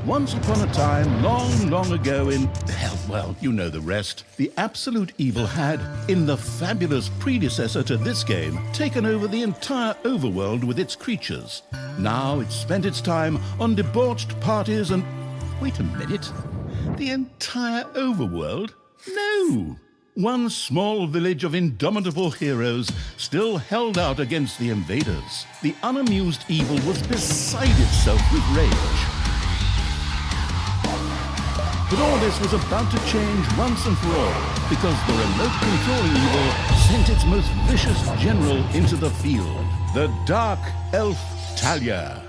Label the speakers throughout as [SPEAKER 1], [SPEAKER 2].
[SPEAKER 1] Once upon a time, long, long ago in, well, you know the rest, the absolute evil had, in the fabulous predecessor to this game, taken over the entire overworld with its creatures. Now it spent its time on debauched parties and... Wait a minute. The entire overworld? No! One small village of indomitable heroes still held out against the invaders. The unamused evil was beside itself with rage. But all this was about to change once and for all, because the remote controlling evil sent its most vicious general into the field, the dark elf Talia.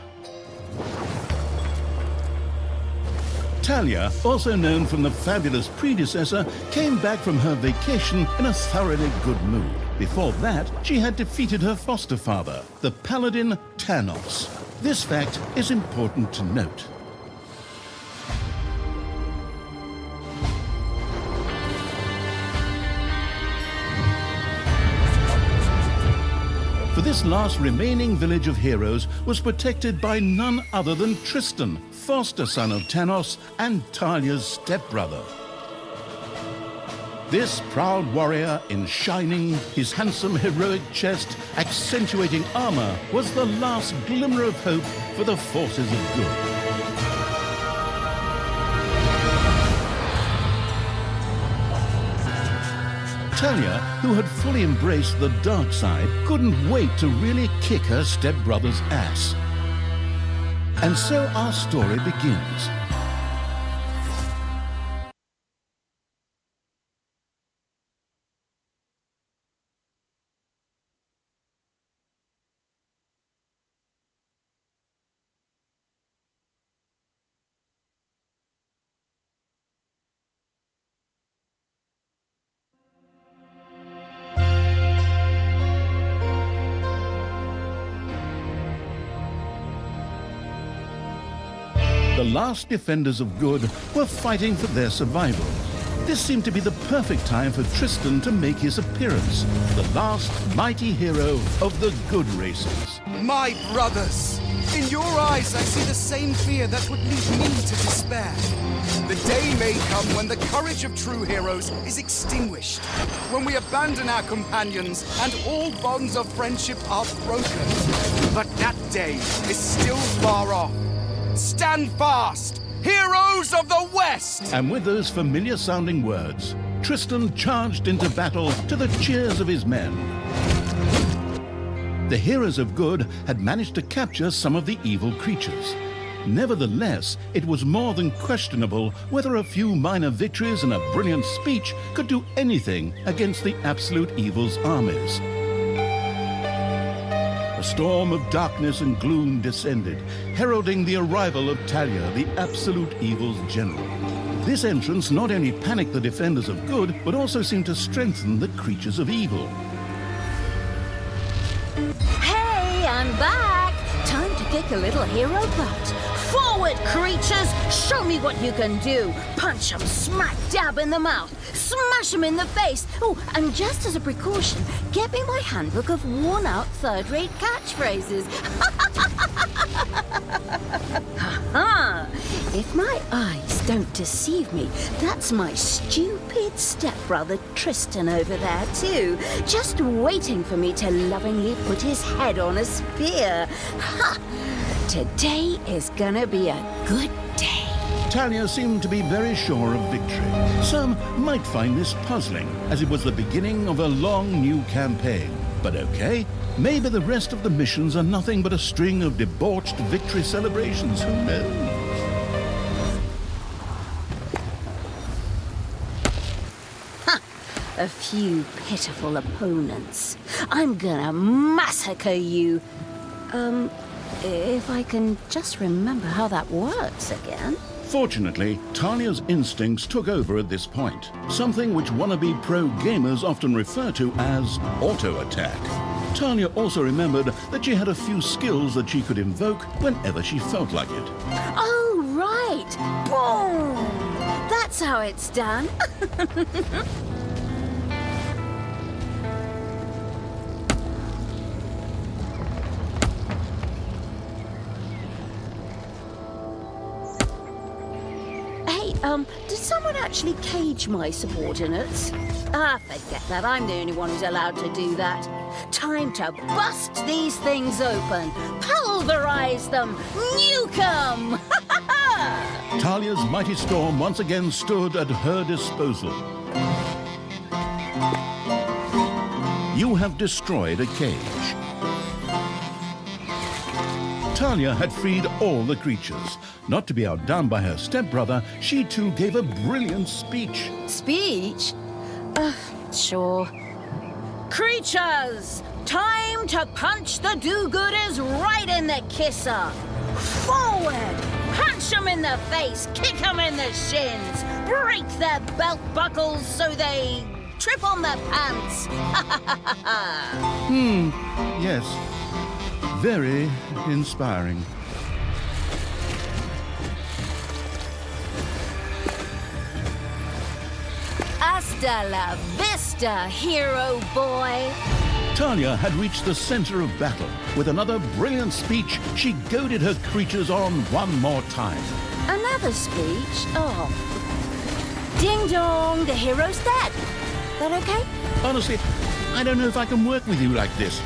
[SPEAKER 1] Talia, also known from the fabulous predecessor, came back from her vacation in a thoroughly good mood. Before that, she had defeated her foster father, the paladin Thanos. This fact is important to note. For this last remaining village of heroes was protected by none other than Tristan, foster son of Thanos and Talia's stepbrother. This proud warrior in shining, his handsome heroic chest accentuating armor, was the last glimmer of hope for the forces of good. Talia, who had fully embraced the dark side, couldn't wait to really kick her stepbrother's ass. And so our story begins. The last defenders of good were fighting for their survival. This seemed to be the perfect time for Tristan to make his appearance, the last mighty hero of the good races.
[SPEAKER 2] My brothers! In your eyes I see the same fear that would lead me to despair. The day may come when the courage of true heroes is extinguished, when we abandon our companions and all bonds of friendship are broken. But that day is still far off. Stand fast, heroes of the West!
[SPEAKER 1] And with those familiar-sounding words, Tristan charged into battle to the cheers of his men. The heroes of good had managed to capture some of the evil creatures. Nevertheless, it was more than questionable whether a few minor victories and a brilliant speech could do anything against the absolute evil's armies. A storm of darkness and gloom descended, heralding the arrival of Talia, the absolute evil's general. This entrance not only panicked the defenders of good, but also seemed to strengthen the creatures of evil.
[SPEAKER 3] Hey, I'm back! Time to kick a little hero butt. Forward, creatures! Show me what you can do! Punch 'em smack dab in the mouth! Smash 'em in the face! Oh, and just as a precaution, get me my handbook of worn-out third-rate catchphrases. Ha-ha! If my eyes don't deceive me, that's my stupid stepbrother Tristan over there too, just waiting for me to lovingly put his head on a spear. Ha! Today is gonna be a good day.
[SPEAKER 1] Talia seemed to be very sure of victory. Some might find this puzzling, as it was the beginning of a long new campaign. But okay, maybe the rest of the missions are nothing but a string of debauched victory celebrations, who knows?
[SPEAKER 3] A few pitiful opponents. I'm gonna massacre you. If I can just remember how that works again.
[SPEAKER 1] Fortunately, Talia's instincts took over at this point, something which wannabe pro gamers often refer to as auto-attack. Talia also remembered that she had a few skills that she could invoke whenever she felt like it.
[SPEAKER 3] Oh, right! Boom! That's how it's done. Hey, did someone actually cage my subordinates? Forget that. I'm the only one who's allowed to do that. Time to bust these things open, pulverize them, nuke them!
[SPEAKER 1] Talia's mighty storm once again stood at her disposal. You have destroyed a cage. Talia had freed all the creatures. Not to be outdone by her stepbrother, she too gave a brilliant speech.
[SPEAKER 3] Speech? Sure. Creatures! Time to punch the do-gooders right in the kisser! Forward! Punch them in the face, kick them in the shins, break their belt buckles so they trip on their pants!
[SPEAKER 1] Yes. Very inspiring.
[SPEAKER 3] Hasta la vista, hero boy!
[SPEAKER 1] Talia had reached the center of battle. With another brilliant speech, she goaded her creatures on one more time.
[SPEAKER 3] Another speech? Oh. Ding dong, the hero's dead. That okay?
[SPEAKER 1] Honestly, I don't know if I can work with you like this.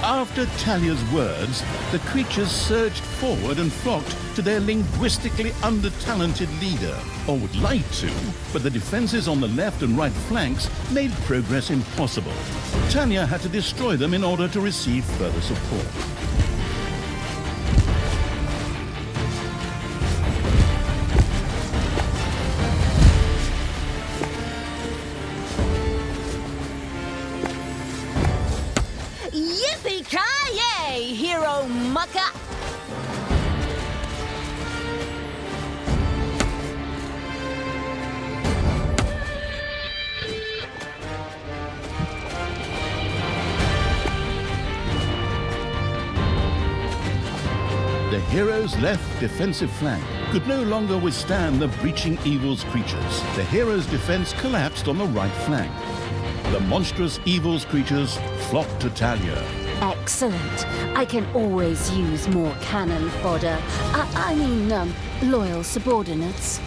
[SPEAKER 1] After Talia's words, the creatures surged forward and flocked to their linguistically under-talented leader, or would like to, but the defenses on the left and right flanks made progress impossible. Talia had to destroy them in order to receive further support.
[SPEAKER 3] Yippee-ki-yay, hero mucker!
[SPEAKER 1] The hero's left defensive flank could no longer withstand the breaching evil's creatures. The hero's defense collapsed on the right flank. The monstrous evil's creatures flocked to Talia.
[SPEAKER 3] Excellent. I can always use more cannon fodder. I mean, loyal subordinates.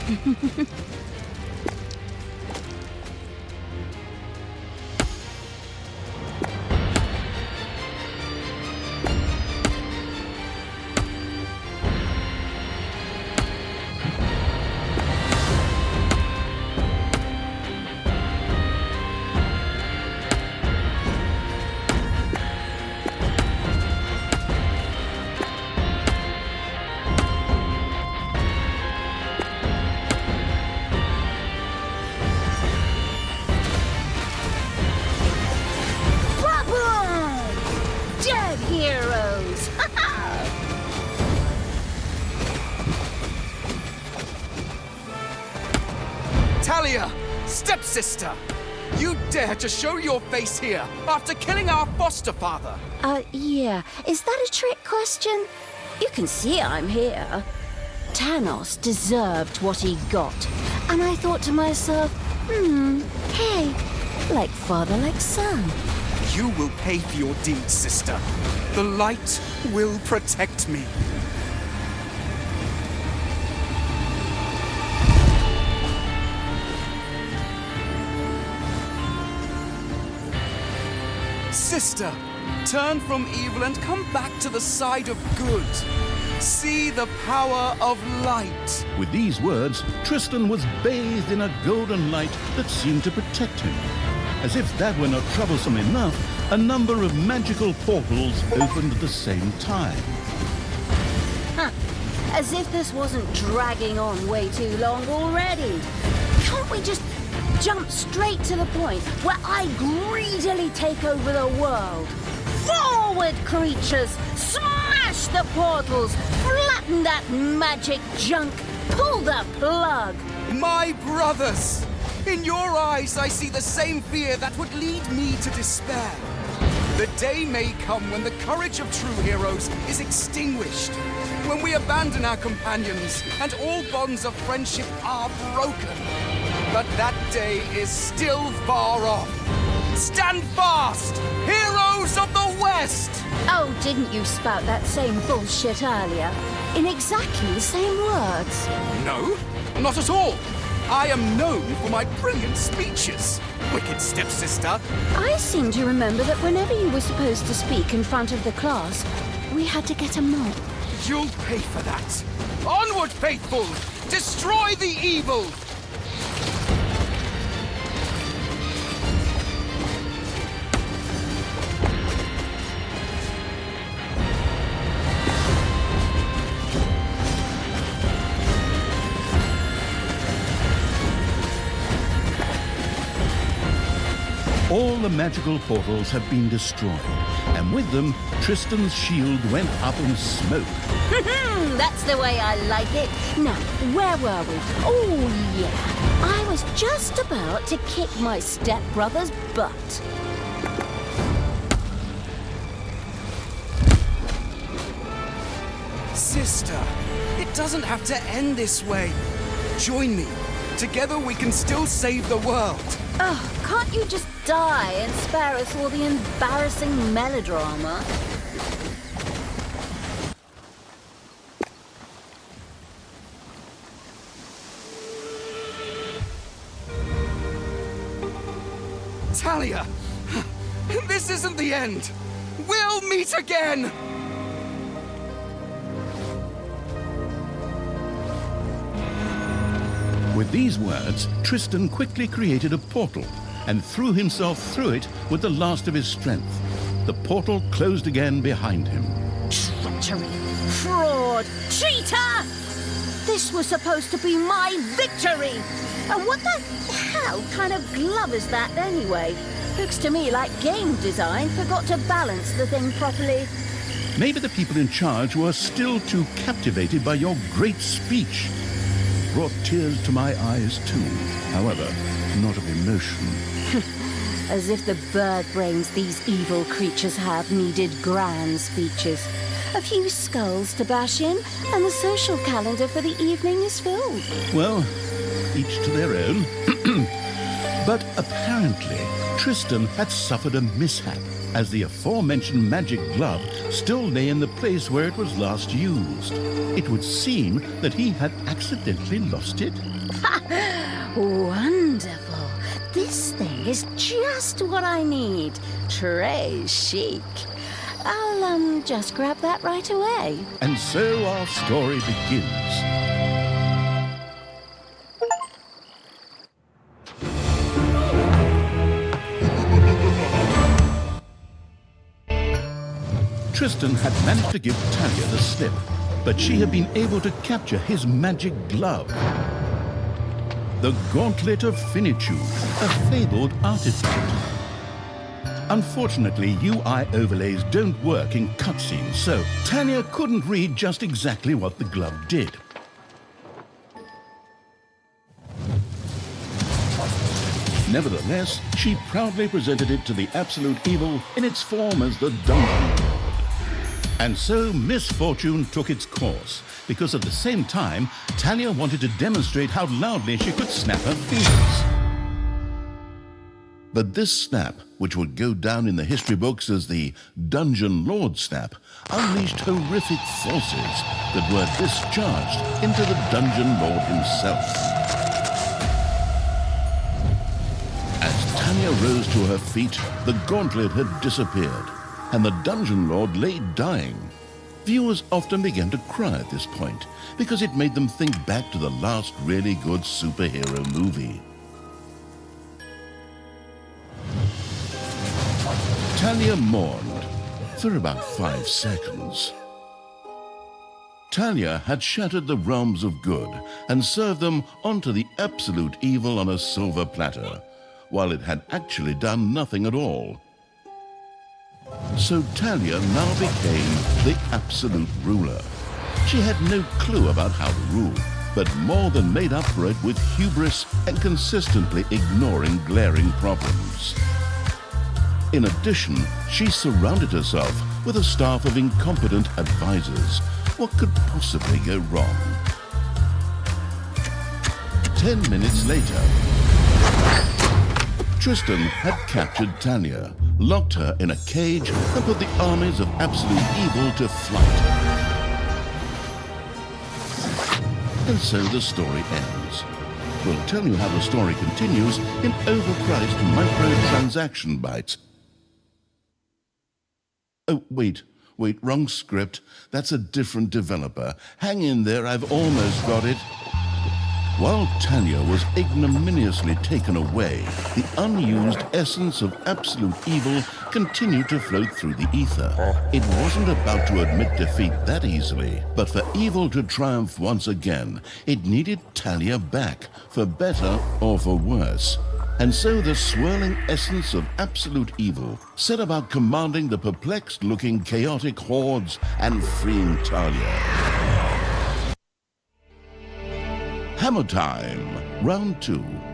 [SPEAKER 3] Dead heroes!
[SPEAKER 2] Talia, stepsister! You dare to show your face here after killing our foster father!
[SPEAKER 3] Yeah. Is that a trick question? You can see I'm here. Thanos deserved what he got. And I thought to myself, hey, like father, like son.
[SPEAKER 2] You will pay for your deeds, sister. The light will protect me. Sister, turn from evil and come back to the side of good. See the power of light.
[SPEAKER 1] With these words, Tristan was bathed in a golden light that seemed to protect him. As if that were not troublesome enough, a number of magical portals opened at the same time.
[SPEAKER 3] As if this wasn't dragging on way too long already. Can't we just jump straight to the point where I greedily take over the world? Forward, creatures! Smash the portals! Flatten that magic junk! Pull the plug!
[SPEAKER 2] My brothers! In your eyes, I see the same fear that would lead me to despair. The day may come when the courage of true heroes is extinguished, when we abandon our companions and all bonds of friendship are broken. But that day is still far off. Stand fast, heroes of the West!
[SPEAKER 3] Oh, didn't you spout that same bullshit earlier? In exactly the same words.
[SPEAKER 2] No, not at all. I am known for my brilliant speeches, wicked stepsister.
[SPEAKER 3] I seem to remember that whenever you were supposed to speak in front of the class, we had to get a mop.
[SPEAKER 2] You'll pay for that. Onward, faithful! Destroy the evil!
[SPEAKER 1] All the magical portals have been destroyed, and with them, Tristan's shield went up in smoke.
[SPEAKER 3] That's the way I like it. Now, where were we? Oh, yeah. I was just about to kick my stepbrother's butt.
[SPEAKER 2] Sister, it doesn't have to end this way. Join me. Together we can still save the world.
[SPEAKER 3] Oh, can't you just die and spare us all the embarrassing melodrama?
[SPEAKER 2] Talia, this isn't the end. We'll meet again.
[SPEAKER 1] With these words, Tristan quickly created a portal and threw himself through it with the last of his strength. The portal closed again behind him.
[SPEAKER 3] Treachery! Fraud! Cheater! This was supposed to be my victory! And what the hell kind of glove is that anyway? Looks to me like game design forgot to balance the thing properly.
[SPEAKER 1] Maybe the people in charge were still too captivated by your great speech. Brought tears to my eyes too, however, not of emotion.
[SPEAKER 3] As if the bird brains these evil creatures have needed grand speeches. A few skulls to bash in, and the social calendar for the evening is filled.
[SPEAKER 1] Well, each to their own. But apparently, Tristan had suffered a mishap, as the aforementioned magic glove still lay in the place where it was last used. It would seem that he had accidentally lost it.
[SPEAKER 3] Wonderful. This thing is just what I need. Très chic. I'll, just grab that right away.
[SPEAKER 1] And so our story begins. Tristan had managed to give Talia the slip, but she had been able to capture his magic glove. The Gauntlet of Finitude, a fabled artifact. Unfortunately, UI overlays don't work in cutscenes, so Talia couldn't read just exactly what the glove did. Nevertheless, she proudly presented it to the Absolute Evil in its form as the Dungeon Lord. And so misfortune took its course, because at the same time, Talia wanted to demonstrate how loudly she could snap her fingers. But this snap, which would go down in the history books as the Dungeon Lord snap, unleashed horrific forces that were discharged into the Dungeon Lord himself. As Talia rose to her feet, the gauntlet had disappeared, and the Dungeon Lord lay dying. Viewers often began to cry at this point, because it made them think back to the last really good superhero movie. Talia mourned for about 5 seconds. Talia had shattered the realms of good and served them onto the absolute evil on a silver platter, while it had actually done nothing at all. So Talia now became the absolute ruler. She had no clue about how to rule, but more than made up for it with hubris and consistently ignoring glaring problems. In addition, she surrounded herself with a staff of incompetent advisors. What could possibly go wrong? 10 minutes later, Tristan had captured Talia, locked her in a cage, and put the armies of absolute evil to flight. And so the story ends. We'll tell you how the story continues in overpriced microtransaction bites. Oh, wait, wrong script. That's a different developer. Hang in there, I've almost got it. While Talia was ignominiously taken away, the unused essence of absolute evil continued to float through the ether. It wasn't about to admit defeat that easily, but for evil to triumph once again, it needed Talia back, for better or for worse. And so the swirling essence of absolute evil set about commanding the perplexed-looking chaotic hordes and freeing Talia. Hammer time, round 2.